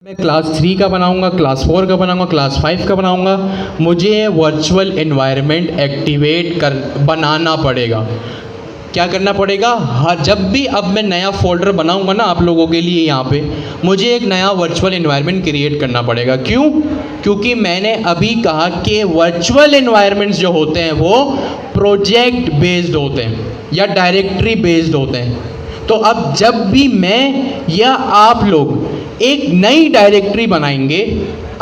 मैं क्लास 3 का बनाऊंगा, क्लास 4 का बनाऊंगा, क्लास 5 का बनाऊंगा, मुझे वर्चुअल एनवायरनमेंट एक्टिवेट बनाना पड़ेगा। क्या करना पड़ेगा? हर जब भी अब मैं नया फोल्डर बनाऊंगा ना आप लोगों के लिए यहाँ पे, मुझे एक नया वर्चुअल एनवायरनमेंट क्रिएट करना पड़ेगा। क्यों? क्योंकि मैंने अभी कहा कि वर्चुअल एनवायरनमेंट्स जो होते हैं वो प्रोजेक्ट बेस्ड होते हैं या डायरेक्टरी बेस्ड होते हैं। तो अब जब भी मैं या आप लोग एक नई डायरेक्टरी बनाएंगे,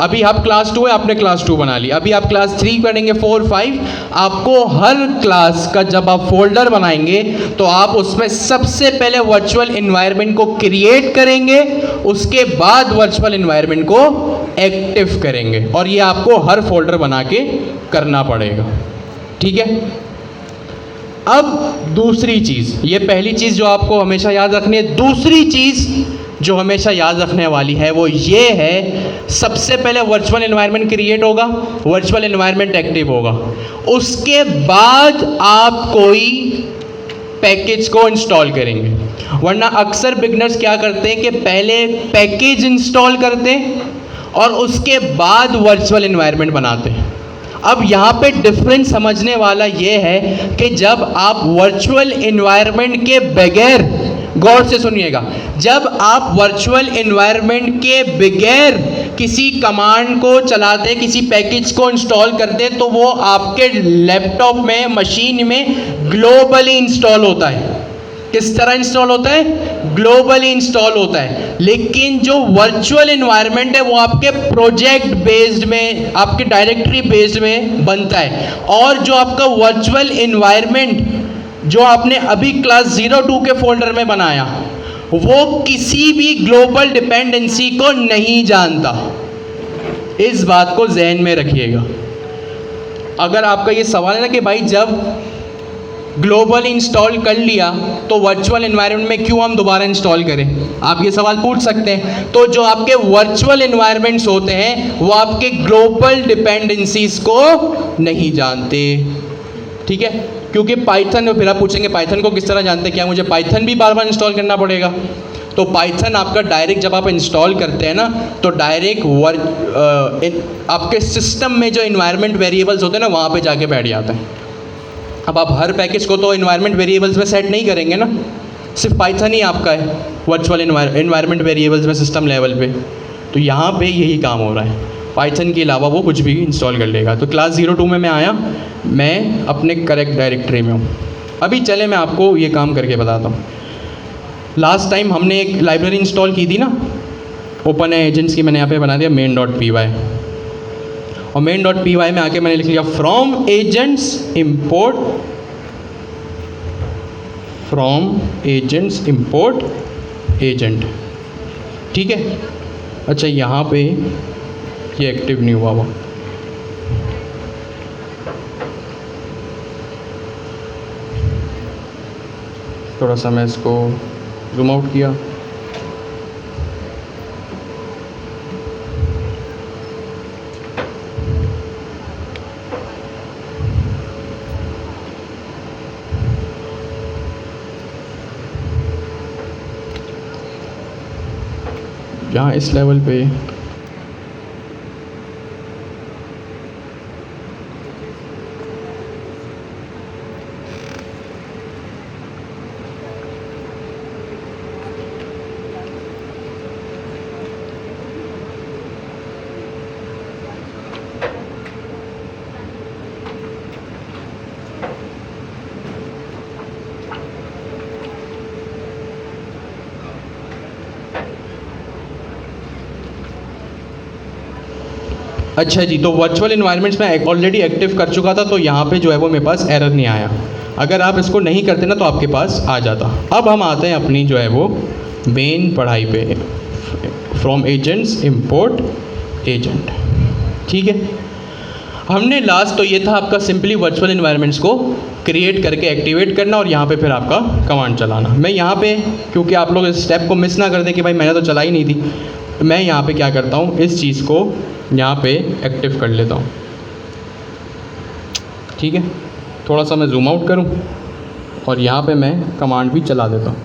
अभी आप क्लास 2 है, आपने क्लास 2 बना ली, अभी आप क्लास 3 पढ़ेंगे, 4, 5, आपको हर क्लास का जब आप फोल्डर बनाएंगे तो आप उसमें सबसे पहले वर्चुअल एनवायरनमेंट को क्रिएट करेंगे, उसके बाद वर्चुअल एनवायरनमेंट को एक्टिव करेंगे, और ये आपको हर फोल्डर बना के करना पड़ेगा। ठीक है? अब दूसरी चीज़, ये पहली चीज़ जो आपको हमेशा याद रखनी है, दूसरी चीज़ जो हमेशा याद रखने वाली है वो ये है, सबसे पहले वर्चुअल एनवायरनमेंट क्रिएट होगा, वर्चुअल एनवायरनमेंट एक्टिव होगा, उसके बाद आप कोई पैकेज को इंस्टॉल करेंगे। वरना अक्सर बिगनर्स क्या करते हैं कि पहले पैकेज इंस्टॉल करते हैं और उसके बाद वर्चुअल एनवायरनमेंट बनाते हैं। अब यहाँ पे डिफरेंस समझने वाला ये है कि जब आप वर्चुअल एनवायरनमेंट के बगैर, गौर से सुनिएगा, जब आप वर्चुअल एनवायरनमेंट के बगैर किसी कमांड को चलाते, किसी पैकेज को इंस्टॉल करते, तो वो आपके लैपटॉप में, मशीन में ग्लोबली इंस्टॉल होता है। किस तरह इंस्टॉल होता है? ग्लोबली इंस्टॉल होता है। लेकिन जो वर्चुअल एनवायरनमेंट है वो आपके प्रोजेक्ट बेस्ड में, आपके डायरेक्टरी बेस्ड में बनता है। और जो आपका वर्चुअल एनवायरनमेंट जो आपने अभी क्लास 02 के फोल्डर में बनाया, वो किसी भी ग्लोबल डिपेंडेंसी को नहीं जानता। इस बात को ज़हन में रखिएगा। अगर आपका ये सवाल है ना कि भाई जब ग्लोबल इंस्टॉल कर लिया तो वर्चुअल एनवायरनमेंट में क्यों हम दोबारा इंस्टॉल करें, आप ये सवाल पूछ सकते हैं। तो जो आपके वर्चुअल एनवायरनमेंट्स होते हैं वो आपके ग्लोबल डिपेंडेंसीज को नहीं जानते। ठीक है? क्योंकि पाइथन, फिर आप पूछेंगे पाइथन को किस तरह जानते हैं, क्या मुझे पाइथन भी बार बार इंस्टॉल करना पड़ेगा? तो पाइथन आपका डायरेक्ट जब आप इंस्टॉल करते हैं ना, तो डायरेक्ट आपके सिस्टम में जो इन्वायरमेंट वेरिएबल्स होते हैं ना, वहाँ पे जाके बैठ जाता है। अब आप हर पैकेज को तो इन्वायरमेंट वेरिएबल्स में सेट नहीं करेंगे ना, सिर्फ पाइथन ही आपका है वर्चुअल इन्वायरमेंट वेरिएबल्स में सिस्टम लेवल पे। तो यहाँ पे यही काम हो रहा है, पाइथन के अलावा वो कुछ भी इंस्टॉल कर लेगा। तो क्लास 02 में मैं आया, मैं अपने करेक्ट डायरेक्टरी में हूँ। अभी चले मैं आपको ये काम करके बताता हूँ। लास्ट टाइम हमने एक लाइब्रेरी इंस्टॉल की थी ना, ओपन एजेंट्स की, मैंने यहाँ पे बना दिया main.py, और main.py में आके मैंने लिख लिया फ्रॉम एजेंट्स इंपोर्ट एजेंट। ठीक है? अच्छा, यहाँ पे ये एक्टिव नहीं हुआ। थोड़ा सा मैं इसको जूम आउट किया, यहाँ इस लेवल पे अच्छा जी। तो वर्चुअल इन्वायरमेंट्स में ऑलरेडी एक्टिव कर चुका था, तो यहाँ पे जो है वो मेरे पास एरर नहीं आया। अगर आप इसको नहीं करते ना तो आपके पास आ जाता। अब हम आते हैं अपनी जो है वो मेन पढ़ाई पे, फ्रॉम एजेंट्स इंपोर्ट एजेंट। ठीक है? हमने लास्ट तो ये था आपका सिंपली वर्चुअल इन्वायरमेंट्स को क्रिएट करके एक्टिवेट करना और यहाँ पे फिर आपका कमांड चलाना। मैं यहाँ पे, क्योंकि आप लोग इस स्टेप को मिस ना कर दें कि भाई मैंने तो चलाई नहीं थी, तो मैं यहाँ पे क्या करता हूँ, इस चीज़ को यहाँ पे एक्टिव कर लेता हूँ। ठीक है? थोड़ा सा मैं जूम आउट करूँ और यहाँ पे मैं कमांड भी चला देता हूँ।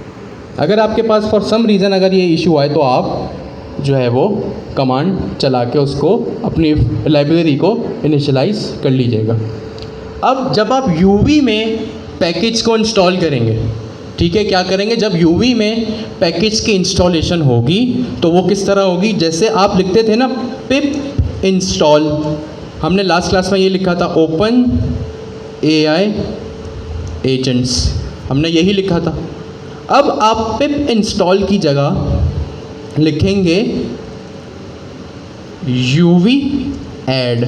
अगर आपके पास फॉर सम रीज़न अगर ये इशू आए तो आप जो है वो कमांड चला के उसको अपनी लाइब्रेरी को इनिशियलाइज कर लीजिएगा। अब जब आप यूवी में पैकेज को इंस्टॉल करेंगे, ठीक है, क्या करेंगे, जब यूवी में पैकेज की इंस्टॉलेशन होगी तो वो किस तरह होगी, जैसे आप लिखते थे ना पिप इंस्टॉल, हमने लास्ट क्लास में ये लिखा था ओपन AI एजेंट्स, हमने यही लिखा था। अब आप पिप इंस्टॉल की जगह लिखेंगे यूवी ऐड।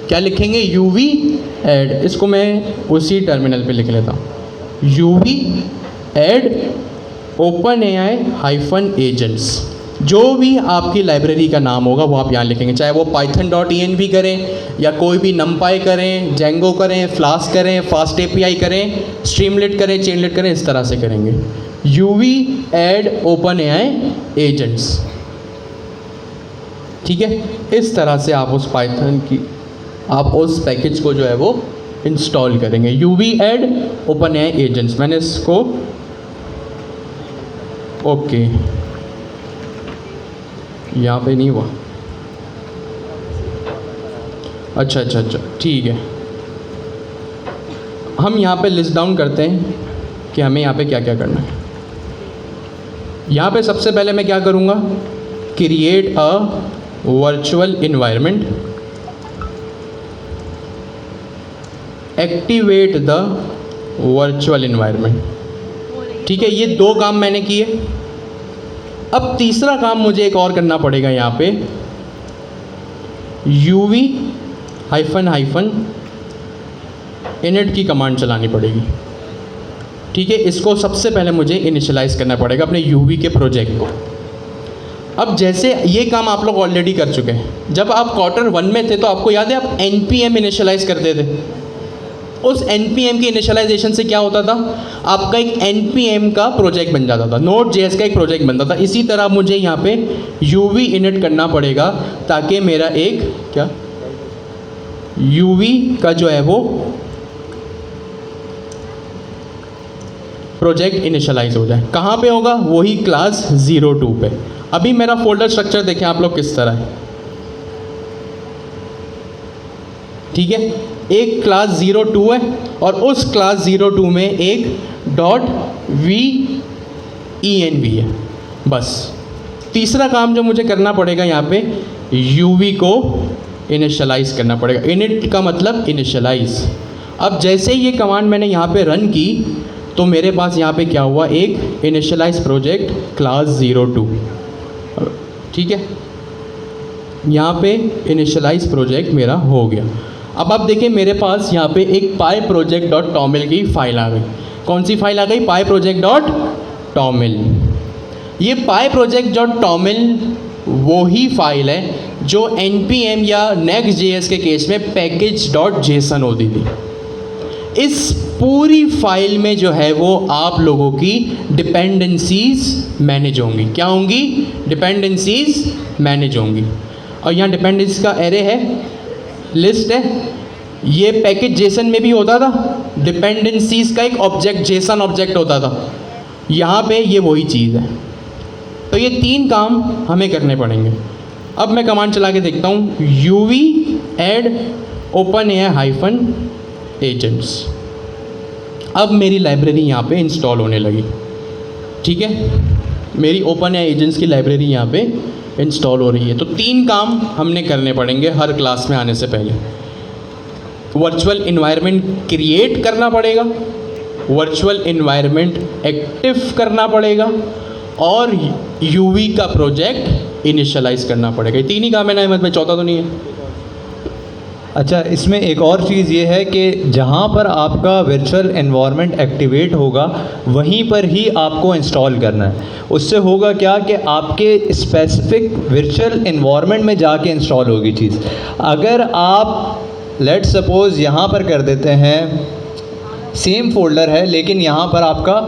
क्या लिखेंगे, यूवी ऐड। इसको मैं उसी टर्मिनल पे लिख लेता हूँ, UV add open AI agents. जो भी आपकी लाइब्रेरी का नाम होगा वो आप यहाँ लिखेंगे, चाहे वो python.env करें या कोई भी numpy करें, जेंगो करें, फ्लास्क करें, फास्ट API करें, स्ट्रीमलेट करें, चेनलेट करें, इस तरह से करेंगे UV add open AI agents. ठीक है, इस तरह से आप उस पाइथन की आप उस पैकेज को जो है वो इंस्टॉल करेंगे, UV add open AI agents. मैंने इसको ओके यहाँ पे नहीं हुआ, अच्छा ठीक है। हम यहाँ पे लिस्ट डाउन करते हैं कि हमें यहाँ पे क्या क्या करना है। यहाँ पे सबसे पहले मैं क्या करूँगा, create a virtual environment, activate the virtual environment. ठीक है, ये 2 काम मैंने किए। अब तीसरा काम मुझे एक और करना पड़ेगा, यहाँ पे यूवी हाइफन इनिट की कमांड चलानी पड़ेगी। ठीक है, इसको सबसे पहले मुझे इनिशियलाइज़ करना पड़ेगा अपने यूवी के प्रोजेक्ट को। अब जैसे ये काम आप लोग ऑलरेडी कर चुके हैं, जब आप क्वार्टर 1 में थे तो आपको याद है आप npm इनिशियलाइज़ करते थे। उस npm की इनिशियलाइजेशन से क्या होता था, आपका एक npm का प्रोजेक्ट बन जाता था, Node.js का एक प्रोजेक्ट बनता था। इसी तरह मुझे यहाँ पे यूवी इनिट करना पड़ेगा ताकि मेरा एक क्या यूवी का जो है वो प्रोजेक्ट इनिशियलाइज हो जाए। कहाँ पे होगा, वही क्लास 02 पे। अभी मेरा फोल्डर स्ट्रक्चर देखें आप लोग किस तरह है। ठीक है, एक क्लास 02 है और उस क्लास 02 में एक .venv है। बस तीसरा काम जो मुझे करना पड़ेगा, यहाँ पे यूवी को इनिशियलाइज करना पड़ेगा। इनिट का मतलब इनिशियलाइज। अब जैसे ही ये कमांड मैंने यहाँ पे रन की तो मेरे पास यहाँ पे क्या हुआ, एक इनिशियलाइज प्रोजेक्ट क्लास 02। ठीक है, यहाँ पे इनिशियलाइज प्रोजेक्ट मेरा हो गया। अब आप देखिए मेरे पास यहाँ पे एक pyproject.toml की फ़ाइल आ गई। कौन सी फाइल आ गई, pyproject.toml। ये pyproject.toml वो ही फाइल है जो npm या next.js के केस में package.json होती थी। इस पूरी फाइल में जो है वो आप लोगों की डिपेंडेंसीज मैनेज होंगी। क्या होंगी, डिपेंडेंसीज मैनेज होंगी। और यहाँ डिपेंडेंसी का एरे है, लिस्ट है। ये पैकेज जेसन में भी होता था, डिपेंडेंसीज का एक ऑब्जेक्ट जेसन ऑब्जेक्ट होता था। यहाँ पे ये वही चीज़ है। तो ये 3 काम हमें करने पड़ेंगे। अब मैं कमांड चला के देखता हूँ, UV add open AI agents. अब मेरी लाइब्रेरी यहाँ पे इंस्टॉल होने लगी। ठीक है, मेरी ओपन AI एजेंट्स की लाइब्रेरी यहाँ पे इंस्टॉल हो रही है। तो 3 काम हमने करने पड़ेंगे हर क्लास में आने से पहले। वर्चुअल इन्वायरमेंट क्रिएट करना पड़ेगा, वर्चुअल इन्वायरमेंट एक्टिव करना पड़ेगा और यूवी का प्रोजेक्ट इनिशियलाइज करना पड़ेगा। ये 3 ही काम है ना अहमद भाई, चौथा तो नहीं है। अच्छा, इसमें एक और चीज़ ये है कि जहाँ पर आपका वर्चुअल एनवायरनमेंट एक्टिवेट होगा वहीं पर ही आपको इंस्टॉल करना है। उससे होगा क्या कि आपके स्पेसिफिक वर्चुअल एनवायरनमेंट में जाके इंस्टॉल होगी चीज़। अगर आप लेट्स सपोज़ यहाँ पर कर देते हैं, सेम फोल्डर है लेकिन यहाँ पर आपका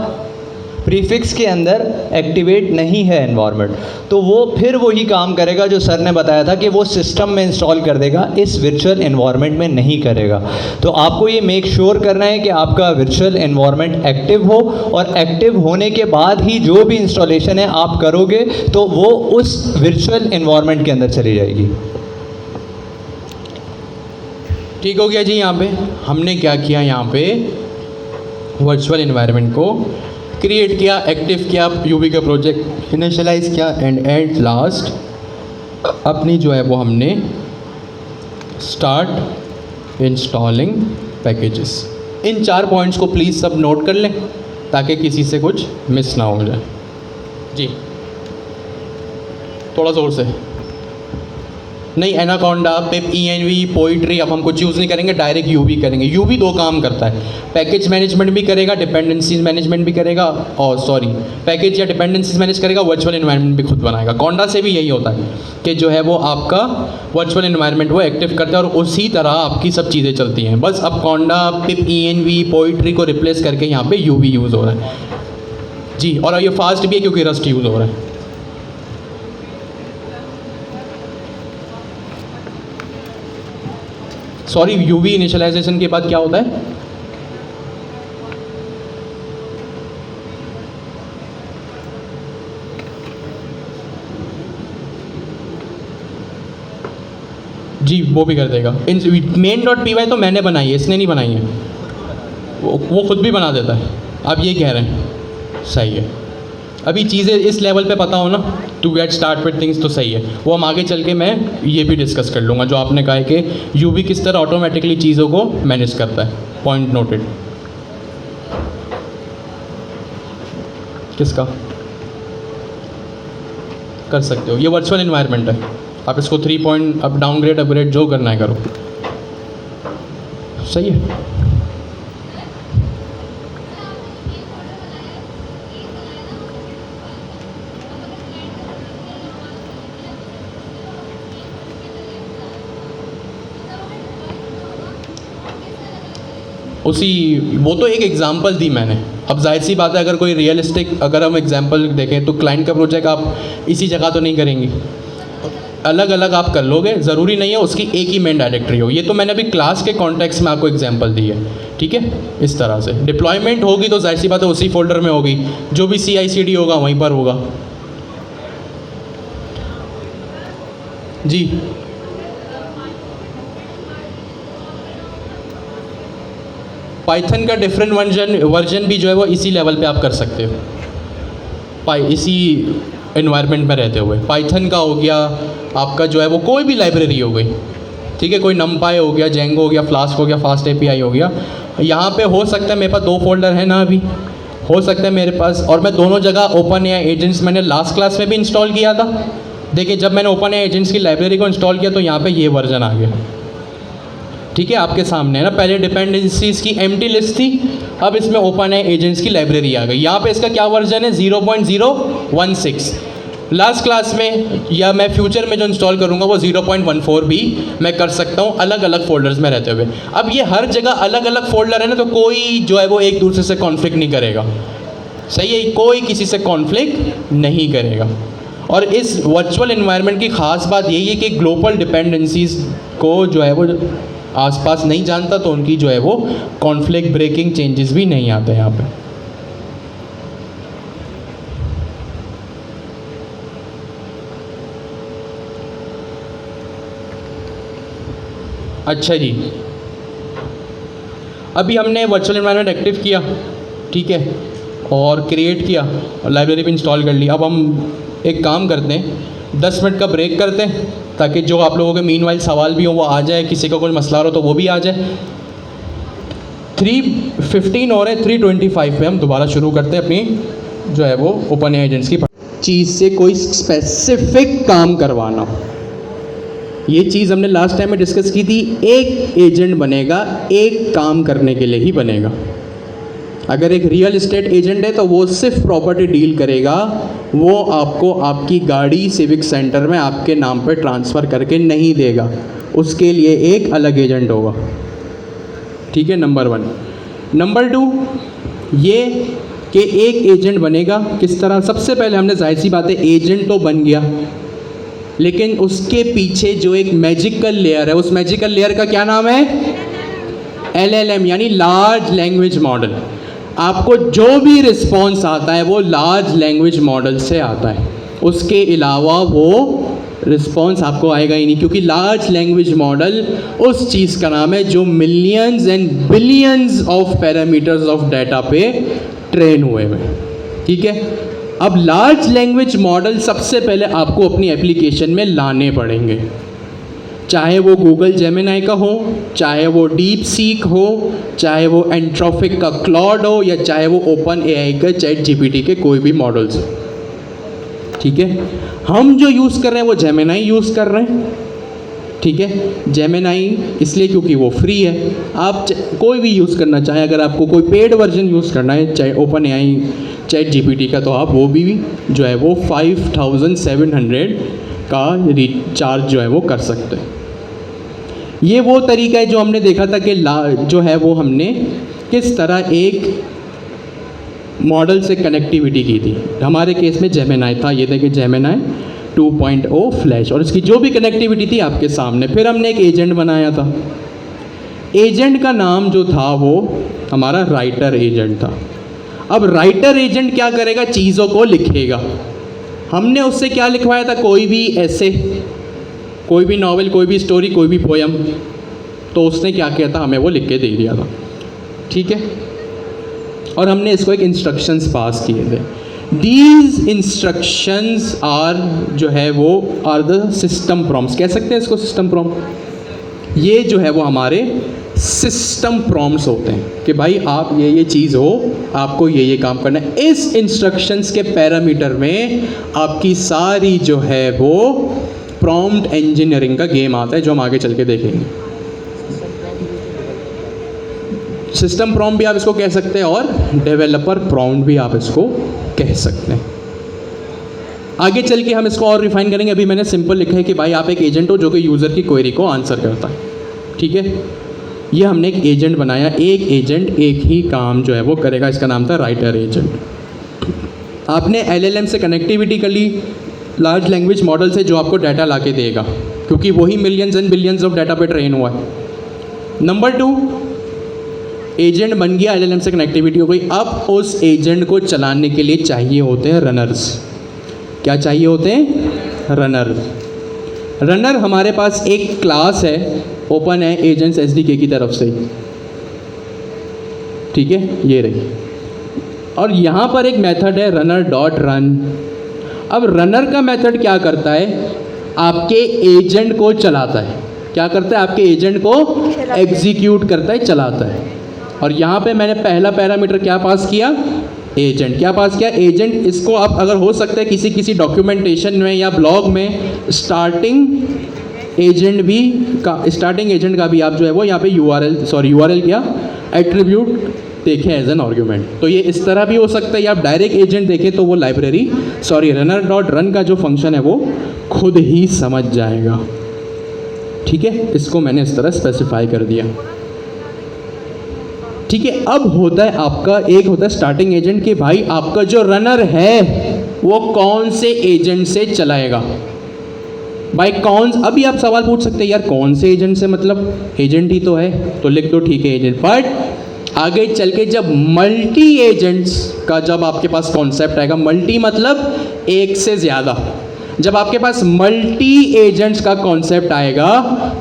प्रीफिक्स के अंदर एक्टिवेट नहीं है एनवायरनमेंट, तो वो फिर वही काम करेगा जो सर ने बताया था कि वो सिस्टम में इंस्टॉल कर देगा, इस वर्चुअल एनवायरनमेंट में नहीं करेगा। तो आपको ये मेक श्योर करना है कि आपका वर्चुअल एनवायरनमेंट एक्टिव हो, और एक्टिव होने के बाद ही जो भी इंस्टॉलेशन है आप करोगे तो वो उस वर्चुअल एनवायरनमेंट के अंदर चली जाएगी। ठीक हो गया जी। यहाँ पे हमने क्या किया, यहाँ पे वर्चुअल एनवायरनमेंट को क्रिएट किया, एक्टिव किया, यूवी का प्रोजेक्ट इनिशियलाइज किया, एंड एट लास्ट अपनी जो है वो हमने स्टार्ट इंस्टॉलिंग पैकेजेस। इन 4 पॉइंट्स को प्लीज़ सब नोट कर लें ताकि किसी से कुछ मिस ना हो जाए। जी थोड़ा ज़ोर से। नहीं, एनाकोंडा, पिप, ENV, पोइट्री अब हम कुछ यूज़ नहीं करेंगे, डायरेक्ट यूवी करेंगे। यूवी 2 काम करता है, पैकेज मैनेजमेंट भी करेगा, डिपेंडेंसीज मैनेजमेंट भी करेगा, और पैकेज या डिपेंडेंसीज मैनेज करेगा, वर्चुअल एनवायरनमेंट भी खुद बनाएगा। कोंडा से भी यही होता है कि जो है वो आपका वर्चुअल एनवायरनमेंट वो एक्टिव करता है और उसी तरह आपकी सब चीज़ें चलती हैं। बस अब कोंडा, पिप, ENV, पोइट्री को रिप्लेस करके यहाँ पे यूवी यूज़ हो रहा है जी। और ये फास्ट भी है क्योंकि रस्ट यूज़ हो रहा है। सॉरी, यूवी इनिशियलाइजेशन के बाद क्या होता है? जी वो भी कर देगा। मेन डॉट py तो मैंने बनाई है, इसने नहीं बनाई है, वो खुद भी बना देता है। आप ये कह रहे हैं, सही है। अभी चीज़ें इस लेवल पे पता हो ना, to get start with things, तो सही है। वो हम आगे चल के मैं ये भी डिस्कस कर लूँगा जो आपने कहा है कि यूवी किस तरह ऑटोमेटिकली चीज़ों को मैनेज करता है। Point noted. किसका कर सकते हो, ये वर्चुअल एनवायरनमेंट है, आप इसको 3 पॉइंट अप डाउनग्रेड अपग्रेड जो करना है करो, सही है। उसी वो तो एक एग्जांपल दी मैंने। अब जाहिर सी बात है, अगर कोई रियलिस्टिक अगर हम एग्जांपल देखें तो क्लाइंट का प्रोजेक्ट आप इसी जगह तो नहीं करेंगे, अलग अलग आप कर लोगे, ज़रूरी नहीं है उसकी एक ही मेन डायरेक्टरी हो। ये तो मैंने अभी क्लास के कॉन्टेक्स्ट में आपको एग्जांपल दी है, ठीक है। इस तरह से डिप्लॉयमेंट होगी तो जाहिर सी बात है उसी फोल्डर में होगी, जो भी CI/CD होगा वहीं पर होगा जी। पाइथन का डिफरेंट वर्जन भी जो है वो इसी लेवल पे आप कर सकते हो, इसी एनवायरनमेंट में रहते हुए। पाइथन का हो गया आपका जो है वो कोई भी लाइब्रेरी हो गई, ठीक है, कोई नमपाई हो गया, जेंगो हो गया, फ्लास्क हो गया, फास्ट API हो गया। यहाँ पे हो सकता है मेरे पास 2 फोल्डर है ना, अभी हो सकता है मेरे पास, और मैं दोनों जगह OpenAI एजेंट्स मैंने लास्ट क्लास में भी इंस्टॉल किया था। देखिए जब मैंने OpenAI एजेंट्स की लाइब्रेरी को इंस्टॉल किया तो यहाँ पे ये वर्जन आ गया, ठीक है, आपके सामने है ना। पहले डिपेंडेंसीज की एम्प्टी लिस्ट थी, अब इसमें OpenAI एजेंट्स की लाइब्रेरी आ गई। यहाँ पे इसका क्या वर्जन है, 0.016। लास्ट क्लास में या मैं फ्यूचर में जो इंस्टॉल करूँगा वो 0.14 भी मैं कर सकता हूँ अलग अलग फोल्डर्स में रहते हुए। अब ये हर जगह अलग अलग फोल्डर है ना, तो कोई जो है वो एक दूसरे से कॉन्फ्लिक्ट नहीं करेगा, सही है, कोई किसी से कॉन्फ्लिक्ट नहीं करेगा। और इस वर्चुअल एनवायरनमेंट की ख़ास बात यही है कि ग्लोबल डिपेंडेंसीज को जो है वो आसपास नहीं जानता, तो उनकी जो है वो कॉन्फ्लिक्ट ब्रेकिंग चेंजेस भी नहीं आते यहाँ पे। अच्छा जी, अभी हमने वर्चुअल एनवायरनमेंट एक्टिव किया, ठीक है, और क्रिएट किया, लाइब्रेरी भी इंस्टॉल कर ली। अब हम एक काम करते हैं, 10 मिनट का ब्रेक करते हैं ताकि जो आप लोगों के मीनवाइल सवाल भी हो वो आ जाए, किसी का कोई मसला हो तो वो भी आ जाए। 3:15 हो रहे हैं, 3:25 पे हम दोबारा शुरू करते हैं अपनी जो है वो OpenAI एजेंट्स की चीज़ से कोई स्पेसिफिक काम करवाना। ये चीज़ हमने लास्ट टाइम में डिस्कस की थी, एक एजेंट बनेगा एक काम करने के लिए ही बनेगा। अगर एक रियल एस्टेट एजेंट है तो वो सिर्फ प्रॉपर्टी डील करेगा, वो आपको आपकी गाड़ी सिविक सेंटर में आपके नाम पर ट्रांसफ़र करके नहीं देगा, उसके लिए एक अलग एजेंट होगा, ठीक है, नंबर 1। नंबर 2 ये कि एक एजेंट बनेगा किस तरह। सबसे पहले हमने जाहिर सी बात है एजेंट तो बन गया, लेकिन उसके पीछे जो एक मैजिकल लेयर है, उस मैजिकल लेयर का क्या नाम है? LLM, यानी लार्ज लैंग्वेज मॉडल। आपको जो भी रिस्पॉन्स आता है वो लार्ज लैंग्वेज मॉडल से आता है, उसके अलावा वो रिस्पॉन्स आपको आएगा ही नहीं, क्योंकि लार्ज लैंग्वेज मॉडल उस चीज़ का नाम है जो millions and billions of parameters of data पे ट्रेन हुए हैं। ठीक है, अब लार्ज लैंग्वेज मॉडल सबसे पहले आपको अपनी एप्लीकेशन में लाने पड़ेंगे, चाहे वो गूगल जेमिनाई का हो, चाहे वो डीप सीक हो, चाहे वो एंट्रोपिक का क्लॉड हो, या चाहे वो ओपन AI का चैट GPT के कोई भी मॉडल्स हो। ठीक है, हम जो यूज़ कर रहे हैं वो जेमिनाई यूज़ कर रहे हैं। ठीक है, जेमिनाई इसलिए क्योंकि वो फ्री है। आप कोई भी यूज़ करना चाहें, अगर आपको कोई पेड वर्जन यूज़ करना है चाहे ओपन AI चैट GPT का, तो आप वो भी जो है वो 5700 का रिचार्ज जो है वो कर सकते हैं। ये वो तरीका है जो हमने देखा था कि जो है वो हमने किस तरह एक मॉडल से कनेक्टिविटी की थी। हमारे केस में जेमिनाई था, ये देखिए जेमिनाई 2.0 फ्लैश, और इसकी जो भी कनेक्टिविटी थी आपके सामने। फिर हमने एक एजेंट बनाया था, एजेंट का नाम जो था वो हमारा राइटर एजेंट था। अब राइटर एजेंट क्या करेगा? चीज़ों को लिखेगा। हमने उससे क्या लिखवाया था? कोई भी ऐसे, कोई भी नॉवेल, कोई भी स्टोरी, कोई भी पोयम, तो उसने क्या किया था? हमें वो लिख के दे दिया था। ठीक है, और हमने इसको एक इंस्ट्रक्शंस पास किए थे। दीज इंस्ट्रक्शंस आर जो है वो आर द सिस्टम प्रॉम्प्ट्स, कह सकते हैं इसको सिस्टम प्रॉम्प्ट। ये जो है वो हमारे सिस्टम प्रॉम्प्ट्स होते हैं कि भाई आप ये चीज़ हो, आपको ये काम करना है। इस इंस्ट्रक्शंस के पैरामीटर में आपकी सारी जो है वो प्रॉम्प्ट इंजीनियरिंग का गेम आता है, जो हम आगे चल के देखेंगे। सिस्टम प्रॉम्प्ट भी आप इसको कह सकते हैं, और डेवलपर प्रॉम्प्ट भी आप इसको कह सकते हैं। आगे चल के हम इसको और रिफाइन करेंगे। अभी मैंने सिंपल लिखा है कि भाई आप एक एजेंट हो जो कि यूज़र की क्वेरी को आंसर करता है। ठीक है, ये हमने एक एजेंट बनाया। एक एजेंट एक ही काम जो है वो करेगा, इसका नाम था राइटर एजेंट। आपने LLM से कनेक्टिविटी कर ली, लार्ज लैंग्वेज मॉडल से, जो आपको डाटा ला के देगा, क्योंकि वही millions and billions of data पे ट्रेन हुआ है। नंबर 2, एजेंट बन गया, LLM से कनेक्टिविटी हो गई। अब उस एजेंट को चलाने के लिए चाहिए होते हैं रनर्स। क्या चाहिए होते हैं? रनर। रनर हमारे पास एक क्लास है ओपन है एजेंट्स SDK की तरफ से। ठीक है, ये रही, और यहाँ पर एक मेथड है runner.run। अब रनर का मेथड क्या करता है? आपके एजेंट को चलाता है। क्या करता है? आपके एजेंट को एग्जीक्यूट करता है, चलाता है। और यहाँ पे मैंने पहला पैरामीटर क्या पास किया? एजेंट। क्या पास किया? एजेंट। इसको आप अगर हो सकता है किसी डॉक्यूमेंटेशन में या ब्लॉग में स्टार्टिंग एजेंट का भी आप जो है वो यहाँ पे URL क्या एट्रीब्यूट देखें एज एन आर्ग्यूमेंट। तो ये इस तरह भी हो सकता है, या आप डायरेक्ट एजेंट देखें तो वो runner.run का जो फंक्शन है वो खुद ही समझ जाएगा। ठीक है, इसको मैंने इस तरह स्पेसिफाई कर दिया। ठीक है, अब होता है आपका एक होता है स्टार्टिंग एजेंट कि भाई आपका जो रनर है वो कौन से एजेंट से चलाएगा। भाई कौन, अभी आप सवाल पूछ सकते हैं यार कौन से एजेंट से, मतलब एजेंट ही तो है, तो लिख दो ठीक है एजेंट। बट आगे चल के जब मल्टी एजेंट्स का जब आपके पास कॉन्सेप्ट आएगा, मल्टी मतलब एक से ज़्यादा, जब आपके पास मल्टी एजेंट्स का कॉन्सेप्ट आएगा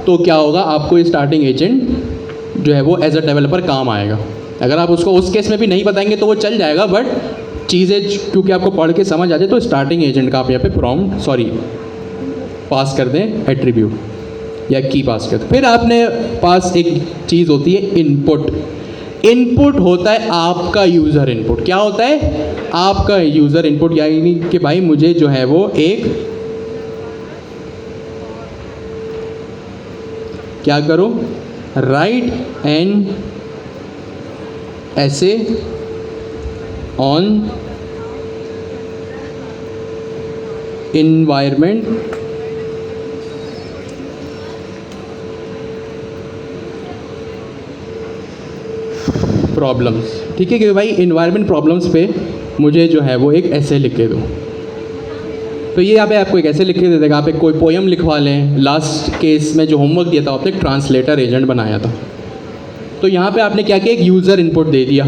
तो क्या होगा? आपको स्टार्टिंग एजेंट जो है वो एज अ डेवलपर काम आएगा। अगर आप उसको उस केस में भी नहीं बताएंगे तो वो चल जाएगा, बट चीज़ें क्योंकि आपको पढ़ के समझ आ जाए तो स्टार्टिंग एजेंट का आप यहाँ पे पास कर दें एट्रीब्यूट या की पास कर दें। फिर आपने पास एक चीज़ होती है इनपुट। इनपुट होता है आपका यूज़र इनपुट। क्या होता है? आपका यूज़र इनपुट, यानी कि भाई मुझे जो है वो एक क्या करो? राइट एन ऐसे ऑन environment प्रॉब्लम्स, ठीक है कि भाई इन्वायरमेंट प्रॉब्लम्स पे मुझे जो है वो एक ऐसे लिख के दो। तो ये यहाँ पे आपको एक ऐसे लिख के दे देगा, आप एक कोई पोएम लिखवा लें। लास्ट केस में जो होमवर्क दिया था आपने एक ट्रांसलेटर एजेंट बनाया था, तो यहाँ पे आपने क्या किया, एक यूज़र इनपुट दे दिया,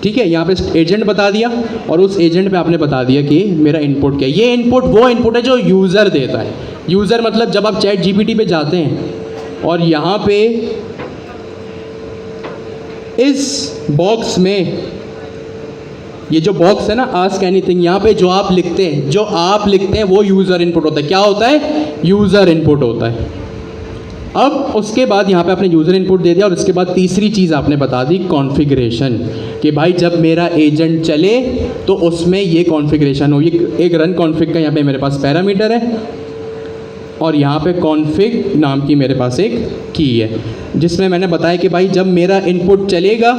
ठीक है। यहाँ पे एजेंट बता दिया और उस एजेंट पे आपने बता दिया कि मेरा इनपुट क्या है। ये इनपुट वो इनपुट है जो यूज़र देता है। यूज़र मतलब जब आप चैट जीपीटी पे जाते हैं और यहाँ पे इस बॉक्स में, ये जो बॉक्स है ना आस्क एनीथिंग, यहाँ पे जो आप लिखते हैं वो यूज़र इनपुट होता है। क्या होता है? यूज़र इनपुट होता है। अब उसके बाद यहाँ पे आपने यूज़र इनपुट दे दिया और उसके बाद तीसरी चीज़ आपने बता दी कॉन्फ़िगरेशन, कि भाई जब मेरा एजेंट चले तो उसमें ये कॉन्फ़िगरेशन हो। ये एक रन कॉन्फ़िग का यहाँ पे मेरे पास पैरामीटर है और यहाँ पे कॉन्फ़िग नाम की मेरे पास एक की है, जिसमें मैंने बताया कि भाई जब मेरा इनपुट चलेगा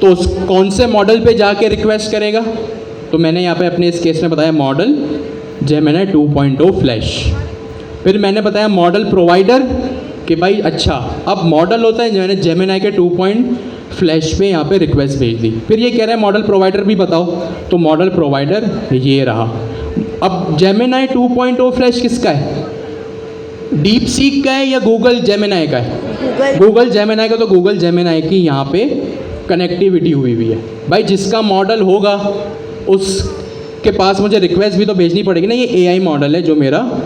तो उस कौन से मॉडल पे जाके रिक्वेस्ट करेगा। तो मैंने यहाँ पे अपने इस केस में बताया मॉडल जेमिनी 2.0 फ्लैश। फिर मैंने बताया मॉडल प्रोवाइडर कि भाई अच्छा अब मॉडल होता है, मैंने जेमिनी के 2. फ्लैश पे यहाँ पे रिक्वेस्ट भेज दी। फिर ये कह रहा है मॉडल प्रोवाइडर भी बताओ, तो मॉडल प्रोवाइडर ये रहा। अब जेमिनी 2.0 फ्लैश किसका है? डीप सीक का है या गूगल जेमिनी का है? गूगल जेमिनी का। तो गूगल जेमिनी की यहाँ पे कनेक्टिविटी हुई है। भाई जिसका मॉडल होगा उसके पास मुझे रिक्वेस्ट भी तो भेजनी पड़ेगी ना। ये एआई मॉडल है जो मेरा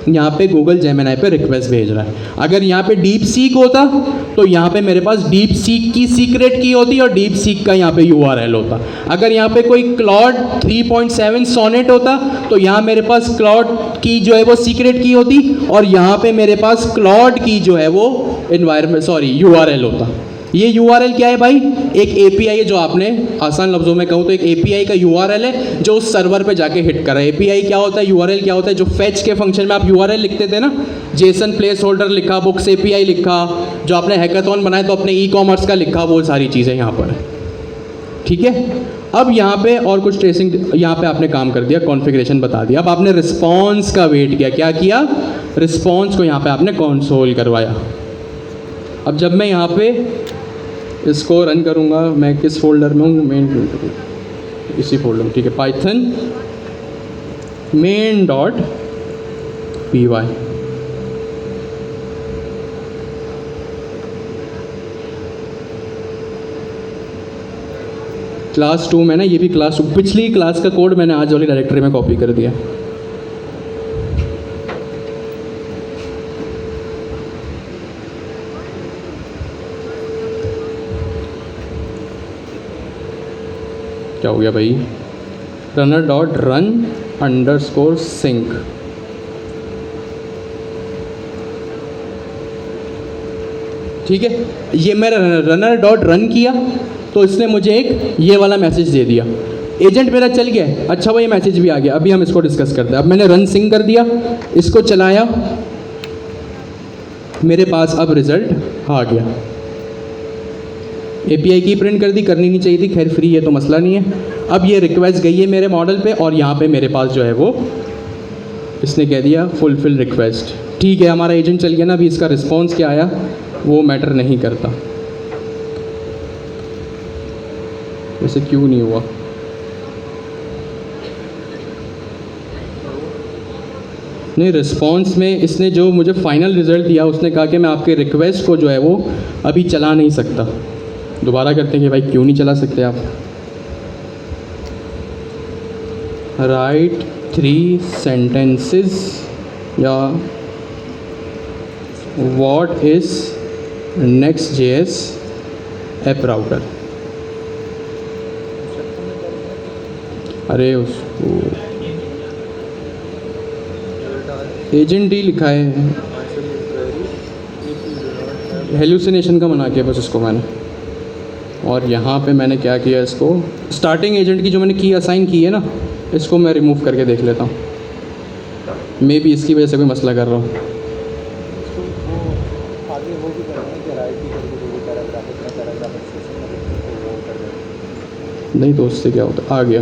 यहाँ पे गूगल जेमिनी पे रिक्वेस्ट भेज रहा है। अगर यहाँ पे डीप सीक होता तो यहाँ पे मेरे पास डीप सीक की सीक्रेट की होती और डीप सीक का यहाँ पे यूआरएल होता। अगर यहाँ पे कोई क्लॉड 3.7 सोनेट होता तो यहाँ मेरे पास क्लॉड की जो है वो सीक्रेट की होती और यहाँ पे मेरे पास क्लॉड की जो है वो यूआरएल होता। ये यूआरएल क्या है भाई? एक एपीआई है, जो आपने आसान लफ्ज़ों में कहूँ तो एक एपीआई का यूआरएल है जो उस सर्वर पे जाके हिट कर रहा है। एपीआई क्या होता है? यूआरएल क्या होता है? जो फेच के फंक्शन में आप यूआरएल लिखते थे ना, जेसन प्लेस होल्डर लिखा, बुक्स एपीआई लिखा, जो आपने हैकाथॉन बनाया तो अपने ई कॉमर्स का लिखा, वो सारी चीज़ें यहाँ पर है, ठीक है। अब यहाँ पे और कुछ ट्रेसिंग, यहाँ पे आपने काम कर दिया, कॉन्फ़िगरेशन बता दिया। अब आपने रिस्पॉन्स का वेट किया। क्या किया? रिस्पॉन्स को यहाँ पे आपने कंसोल करवाया। अब जब मैं यहाँ पे इसको रन करूँगा, मैं किस फोल्डर में हूँ? मेन, इसी फोल्डर में, ठीक है। Python main.py। क्लास 2 में ना, ये भी क्लास 2, पिछली क्लास का कोड मैंने आज वाली डायरेक्टरी में कॉपी कर दिया। क्या हो गया भाई? runner.run_sync। ठीक है, ये मैंने runner.run किया तो इसने मुझे एक ये वाला मैसेज दे दिया, एजेंट मेरा चल गया। अच्छा भाई मैसेज भी आ गया, अभी हम इसको डिस्कस करते हैं। अब मैंने रन सिंक कर दिया, इसको चलाया, मेरे पास अब रिज़ल्ट आ गया। एपीआई की प्रिंट कर दी, करनी नहीं चाहिए थी, खैर फ्री है तो मसला नहीं है। अब ये रिक्वेस्ट गई है मेरे मॉडल पे और यहाँ पे मेरे पास जो है वो इसने कह दिया फुलफिल रिक्वेस्ट। ठीक है, हमारा एजेंट चल गया ना। अभी इसका रिस्पॉन्स क्या आया वो मैटर नहीं करता। वैसे क्यों नहीं हुआ? नहीं, रिस्पॉन्स में इसने जो मुझे फाइनल रिज़ल्ट दिया, उसने कहा कि मैं आपके रिक्वेस्ट को जो है वो अभी चला नहीं सकता। दोबारा करते हैं कि भाई क्यों नहीं चला सकते आप। राइट 3 sentences या what is Next.js app router. अरे उसको एजेंट ही लिखा है, हेलुसिनेशन का बना के बस इसको मैंने। और यहाँ पे मैंने क्या किया, इसको स्टार्टिंग एजेंट की जो मैंने की असाइन की है ना, इसको मैं रिमूव करके देख लेता हूँ। मे बी इसकी वजह से कोई मसला कर रहा हूँ। नहीं तो उससे क्या होता, आ गया।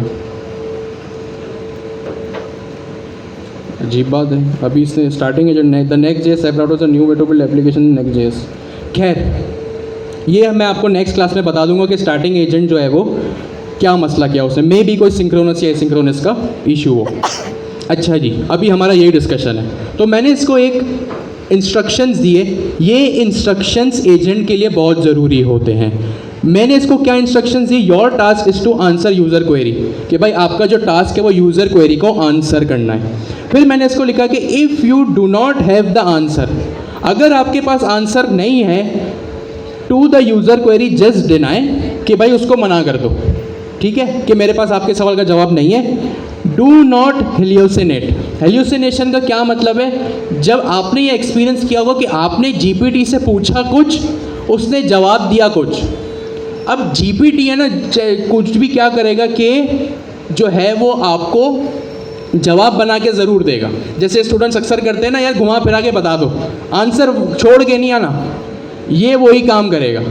अजीब बात है, अभी इसने starting agent the Next.js app router is a new way to build application in Next.js। खैर ये मैं आपको नेक्स्ट क्लास में बता दूंगा कि स्टार्टिंग एजेंट जो है वो क्या मसला क्या उसमें, मे बी कोई सिंक्रोनस या एसिंक्रोनस का इशू हो। अच्छा जी, अभी हमारा यही डिस्कशन है। तो मैंने इसको एक इंस्ट्रक्शंस दिए, ये इंस्ट्रक्शंस एजेंट के लिए बहुत ज़रूरी होते हैं। मैंने इसको क्या इंस्ट्रक्शंस दी, your task is to answer user query, कि भाई आपका जो टास्क है वो यूज़र क्वेरी को आंसर करना है। फिर मैंने इसको लिखा कि if you do not have the answer, अगर आपके पास आंसर नहीं है, to the user query just deny, कि भाई उसको मना कर दो, ठीक है, कि मेरे पास आपके सवाल का जवाब नहीं है। डू नॉट हेल्यूसिनेट, हेल्यूसिनेशन का क्या मतलब है, जब आपने ये एक्सपीरियंस किया होगा कि आपने जीपीटी से पूछा कुछ, उसने जवाब दिया कुछ। अब जीपीटी है ना, कुछ भी क्या करेगा कि जो है वो आपको जवाब बना के ज़रूर देगा। जैसे स्टूडेंट्स अक्सर करते हैं ना, यार घुमा फिरा के बता दो, आंसर छोड़ के नहीं आना, ये वही काम करेगा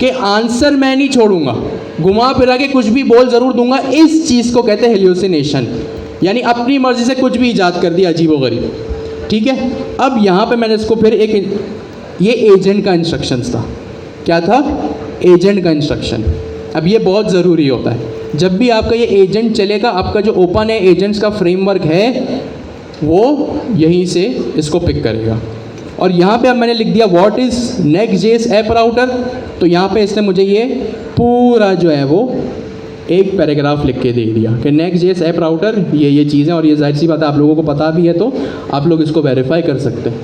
कि आंसर मैं नहीं छोड़ूंगा, घुमा फिरा के कुछ भी बोल ज़रूर दूंगा। इस चीज़ को कहते हैं हेल्यूसिनेशन, यानी अपनी मर्ज़ी से कुछ भी ईजाद कर दिया अजीबोगरीब, ठीक है। अब यहाँ पे मैंने इसको फिर एक, ये एजेंट का इंस्ट्रक्शंस था, क्या था, एजेंट का इंस्ट्रक्शन। अब ये बहुत ज़रूरी होता है, जब भी आपका ये एजेंट चलेगा, आपका जो ओपन है एजेंट्स का फ्रेमवर्क है वो यहीं से इसको पिक करेगा। और यहाँ पे अब मैंने लिख दिया what is Next.js app router, तो यहाँ पे इसने मुझे ये पूरा जो है वो एक पैराग्राफ लिख के दे दिया कि नेक्स्ट.js ऐप राउटर ये चीज़ें, और ये जाहिर सी बात है आप लोगों को पता भी है, तो आप लोग इसको वेरीफाई कर सकते हैं।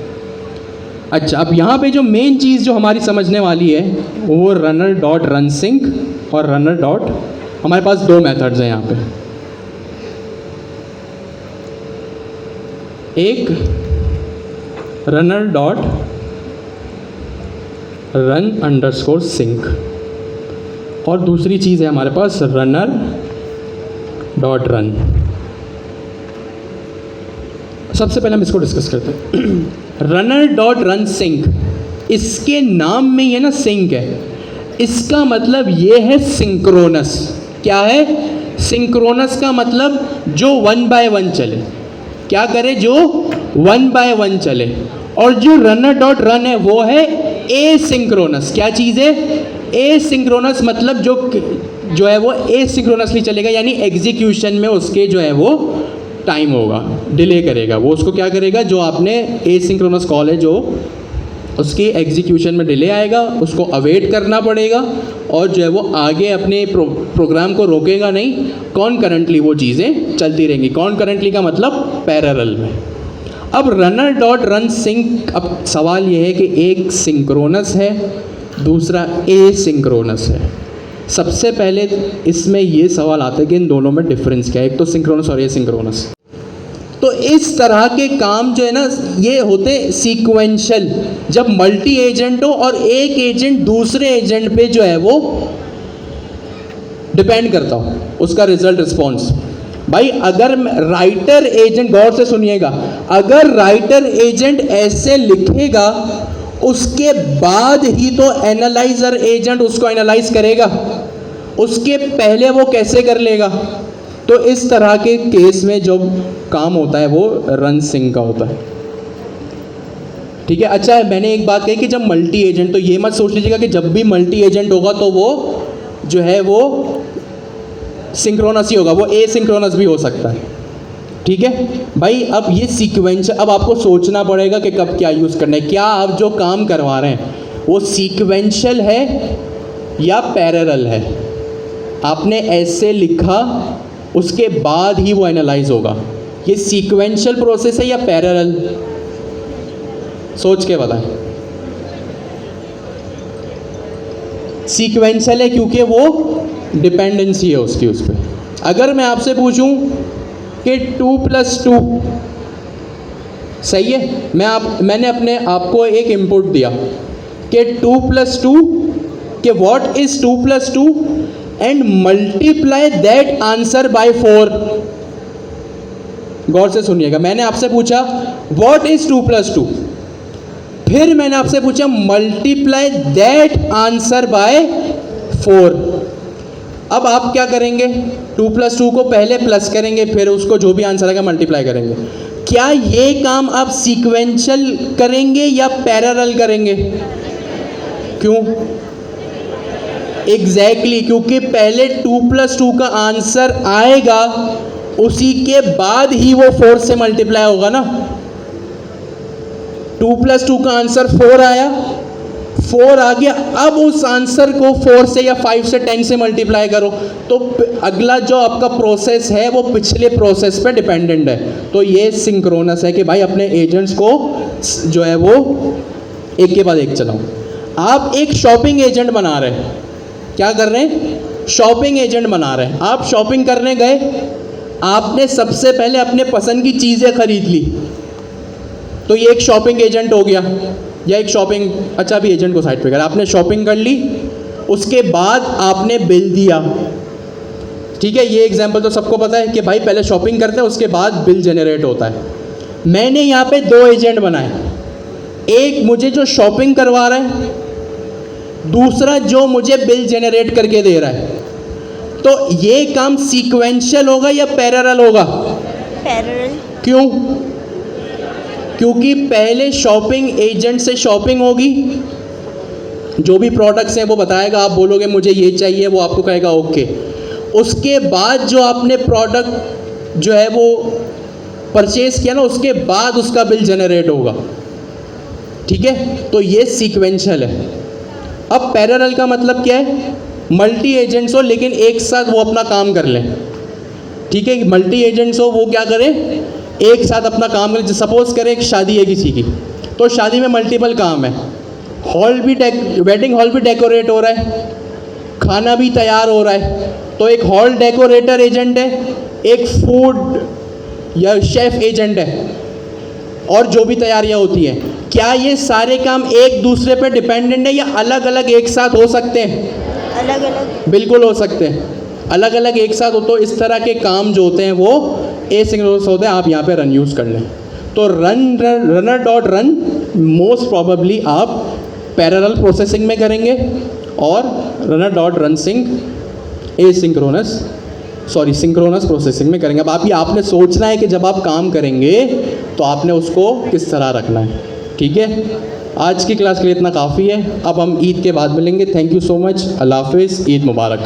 अच्छा, अब यहाँ पे जो मेन चीज़ जो हमारी समझने वाली है वो रनर डॉट रन सिंक और रनर डॉट, हमारे पास दो मेथड्स हैं यहाँ पे, एक runner dot run underscore sync और दूसरी चीज़ है हमारे पास रनर डॉट रन। सबसे पहले हम इसको डिस्कस करते हैं। रनर डॉट रन सिंक, इसके नाम में ये ना सिंक है, इसका मतलब ये है सिंक्रोनस। क्या है, सिंक्रोनस का मतलब जो 1 by 1 चले, क्या करे, जो 1 by 1 चले। और जो रनर डॉट रन है वो है एसिंक्रोनस। क्या चीज़ है, एसिंक्रोनस, मतलब जो है वो एसिंक्रोनसली चलेगा, यानी एग्जीक्यूशन में उसके जो है वो टाइम होगा, डिले करेगा। वो उसको क्या करेगा, जो आपने एसिंक्रोनस कॉल है जो उसके एग्जीक्यूशन में डिले आएगा, उसको अवेट करना पड़ेगा, और जो है वो आगे अपने प्रोग्राम को रोकेगा नहीं, कॉनकरेंटली वो चीज़ें चलती रहेंगी। कॉनकरेंटली का मतलब पैरेलल में। अब रनर डॉट रन सिंक, अब सवाल ये है कि एक सिंक्रोनस है, दूसरा एसिंक्रोनस है। सबसे पहले इसमें ये सवाल आता है कि इन दोनों में डिफरेंस क्या है, एक तो सिंक्रोनस और एसिंक्रोनस। तो इस तरह के काम जो है ना ये होते सीक्वेंशियल, जब मल्टी एजेंट हो और एक एजेंट दूसरे एजेंट पे जो है वो डिपेंड करता हो उसका रिजल्ट रिस्पॉन्स। भाई अगर राइटर एजेंट, गौर से सुनिएगा, अगर राइटर एजेंट ऐसे लिखेगा उसके बाद ही तो एनालाइजर एजेंट उसको एनालाइज करेगा, उसके पहले वो कैसे कर लेगा। तो इस तरह के केस में जो काम होता है वो रन सिंक का होता है, ठीक है। अच्छा, मैंने एक बात कही कि जब मल्टी एजेंट, तो ये मत सोच लीजिएगा कि जब भी मल्टी एजेंट होगा तो वो जो है वो सिंक्रोनस ही होगा, वो एसिंक्रोनस भी हो सकता है, ठीक है भाई। अब ये सीक्वेंस, अब आपको सोचना पड़ेगा कि कब क्या यूज़ करना है। क्या आप जो काम करवा रहे हैं वो सीक्वेंशियल है या पैरेलल है। आपने ऐसे लिखा, उसके बाद ही वो एनालाइज होगा, ये सीक्वेंशियल प्रोसेस है या पैरेलल, सोच के बताएं। सीक्वेंशियल है क्योंकि वो डिपेंडेंसी है उसकी उस पर। अगर मैं आपसे पूछूं कि 2 + 2 सही है, मैंने अपने आपको एक इनपुट दिया कि 2 + 2 कि what is 2 + 2 and multiply that answer by 4। गौर से सुनिएगा, मैंने आपसे पूछा व्हाट इज 2 + 2, फिर मैंने आपसे पूछा मल्टीप्लाई दैट आंसर बाय 4। अब आप क्या करेंगे, 2 + 2 को पहले प्लस करेंगे, फिर उसको जो भी आंसर आएगा मल्टीप्लाई करेंगे। क्या ये काम आप सीक्वेंशियल करेंगे या पैरेलल करेंगे? क्यों? एग्जैक्टली क्योंकि पहले 2+2 का आंसर आएगा, उसी के बाद ही वो 4 से मल्टीप्लाई होगा ना। 2+2 का आंसर 4 आया, 4 आ गया, अब उस आंसर को 4 से या 5 से 10 से मल्टीप्लाई करो, तो अगला जो आपका प्रोसेस है वो पिछले प्रोसेस पे डिपेंडेंट है। तो ये सिंक्रोनस है कि भाई अपने एजेंट्स को जो है वो एक के बाद एक चलाओ। आप एक शॉपिंग एजेंट बना रहे हैं, क्या कर रहे हैं? शॉपिंग एजेंट बना रहे हैं। आप शॉपिंग करने गए, आपने सबसे पहले अपने पसंद की चीज़ें खरीद ली, तो ये एक शॉपिंग एजेंट हो गया, या एक शॉपिंग, अच्छा अभी एजेंट को साइड पे कर, आपने शॉपिंग कर ली, उसके बाद आपने बिल दिया। ठीक है, ये एग्जांपल तो सबको पता है कि भाई पहले शॉपिंग करते हैं, उसके बाद बिल जनरेट होता है। मैंने यहाँ पे 2 एजेंट बनाए, एक मुझे जो शॉपिंग करवा रहा है, दूसरा जो मुझे बिल जनरेट करके दे रहा है। तो ये काम सीक्वेंशियल होगा या पैरेलल होगा? पैरेलल। क्यों? क्योंकि पहले शॉपिंग एजेंट से शॉपिंग होगी, जो भी प्रोडक्ट्स हैं वो बताएगा, आप बोलोगे मुझे ये चाहिए, वो आपको कहेगा ओके। उसके बाद जो आपने प्रोडक्ट जो है वो परचेज किया ना, उसके बाद उसका बिल जनरेट होगा। ठीक है, तो ये सीक्वेंशियल है। अब पैरेलल का मतलब क्या है? मल्टी एजेंट्स हो लेकिन एक साथ वो अपना काम कर लें। ठीक है, मल्टी एजेंट्स हो, वो क्या करें? एक साथ अपना काम करें। सपोज करें एक शादी है किसी की, तो शादी में मल्टीपल काम है, हॉल भी वेडिंग हॉल भी डेकोरेट हो रहा है, खाना भी तैयार हो रहा है, तो एक हॉल डेकोरेटर एजेंट है, एक फूड या शेफ एजेंट है, और जो भी तैयारियां होती हैं। क्या ये सारे काम एक दूसरे पे डिपेंडेंट है या अलग अलग एक साथ हो सकते हैं? अलग अलग। बिल्कुल हो सकते हैं, अलग अलग एक साथ हो। तो इस तरह के काम जो होते हैं वो एसिंक्रोनस होते हैं। आप यहाँ पे रन यूज़ कर लें, तो runner dot run most probably आप पैरेलल प्रोसेसिंग में करेंगे, और runner dot run synchronous processing में करेंगे। अब आपने सोचना है कि जब आप काम करेंगे तो आपने उसको किस तरह रखना है। ठीक है, आज की क्लास के लिए इतना काफ़ी है। अब हम ईद के बाद मिलेंगे। Thank you so much. अल्लाह हाफिज़, ईद मुबारक।